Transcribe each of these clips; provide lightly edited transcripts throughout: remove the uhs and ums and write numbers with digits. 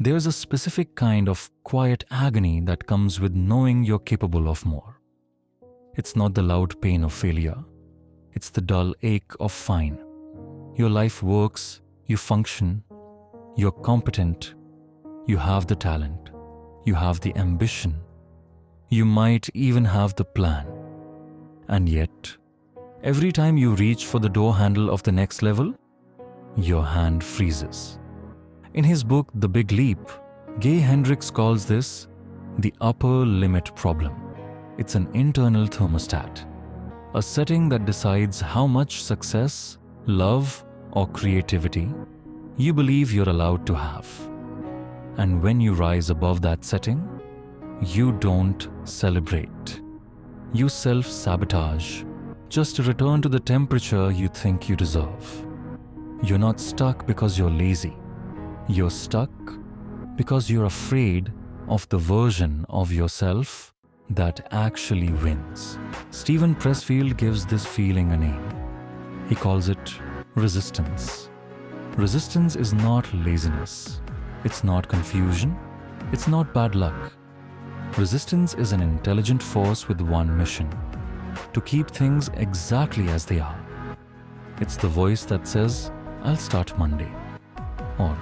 There's a specific kind of quiet agony that comes with knowing you're capable of more. It's not the loud pain of failure. It's the dull ache of fine. Your life works, you function, you're competent, you have the talent, you have the ambition, you might even have the plan. And yet, every time you reach for the door handle of the next level, your hand freezes. In his book, The Big Leap, Gay Hendricks calls this the upper limit problem. It's an internal thermostat, a setting that decides how much success, love, or creativity you believe you're allowed to have. And when you rise above that setting, you don't celebrate. You self-sabotage just to return to the temperature you think you deserve. You're not stuck because you're lazy. You're stuck because you're afraid of the version of yourself that actually wins. Steven Pressfield gives this feeling a name. He calls it resistance. Resistance is not laziness. It's not confusion. It's not bad luck. Resistance is an intelligent force with one mission: to keep things exactly as they are. It's the voice that says, "I'll start Monday," or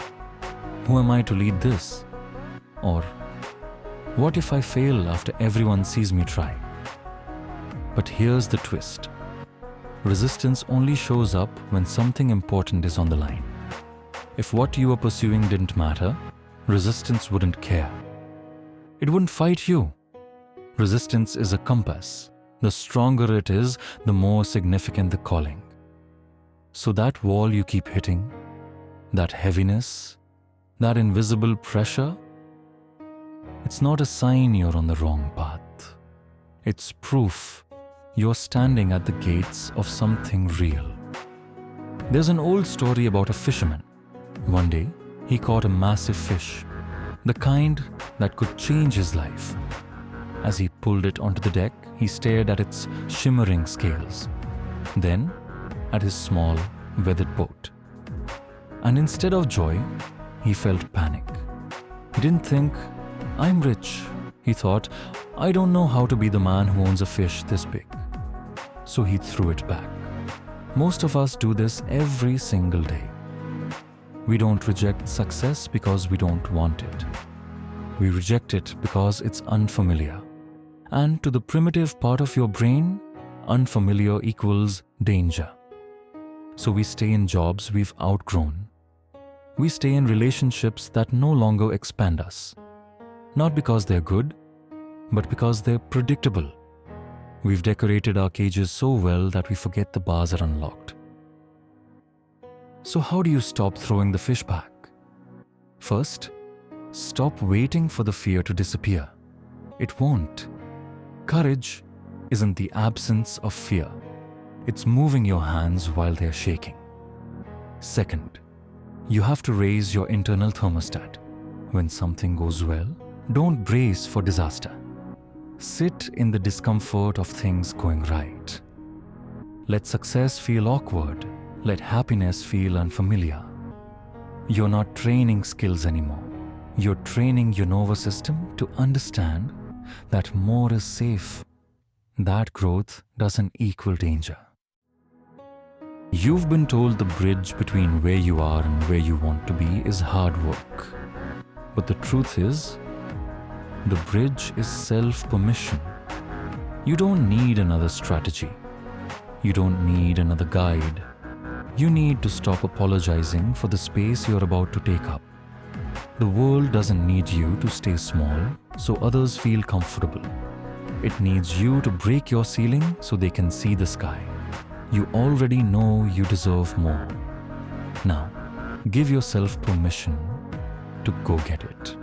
"Who am I to lead this?" or "What if I fail after everyone sees me try?" But here's the twist. Resistance only shows up when something important is on the line. If what you were pursuing didn't matter, resistance wouldn't care. It wouldn't fight you. Resistance is a compass. The stronger it is, the more significant the calling. So that wall you keep hitting, that heaviness, that invisible pressure, it's not a sign you're on the wrong path. It's proof you're standing at the gates of something real. There's an old story about a fisherman. One day, he caught a massive fish, the kind that could change his life. As he pulled it onto the deck, he stared at its shimmering scales, then at his small, weathered boat. And instead of joy, he felt panic. He didn't think, "I'm rich." He thought, "I don't know how to be the man who owns a fish this big." So he threw it back. Most of us do this every single day. We don't reject success because we don't want it. We reject it because it's unfamiliar. And to the primitive part of your brain, unfamiliar equals danger. So we stay in jobs we've outgrown. We stay in relationships that no longer expand us. Not because they're good, but because they're predictable. We've decorated our cages so well that we forget the bars are unlocked. So how do you stop throwing the fish back? First, stop waiting for the fear to disappear. It won't. Courage isn't the absence of fear. It's moving your hands while they're shaking. Second, you have to raise your internal thermostat. When something goes well, don't brace for disaster. Sit in the discomfort of things going right. Let success feel awkward. Let happiness feel unfamiliar. You're not training skills anymore. You're training your nervous system to understand that more is safe. That growth doesn't equal danger. You've been told the bridge between where you are and where you want to be is hard work. But the truth is, the bridge is self-permission. You don't need another strategy. You don't need another guide. You need to stop apologizing for the space you're about to take up. The world doesn't need you to stay small so others feel comfortable. It needs you to break your ceiling so they can see the sky. You already know you deserve more. Now, give yourself permission to go get it.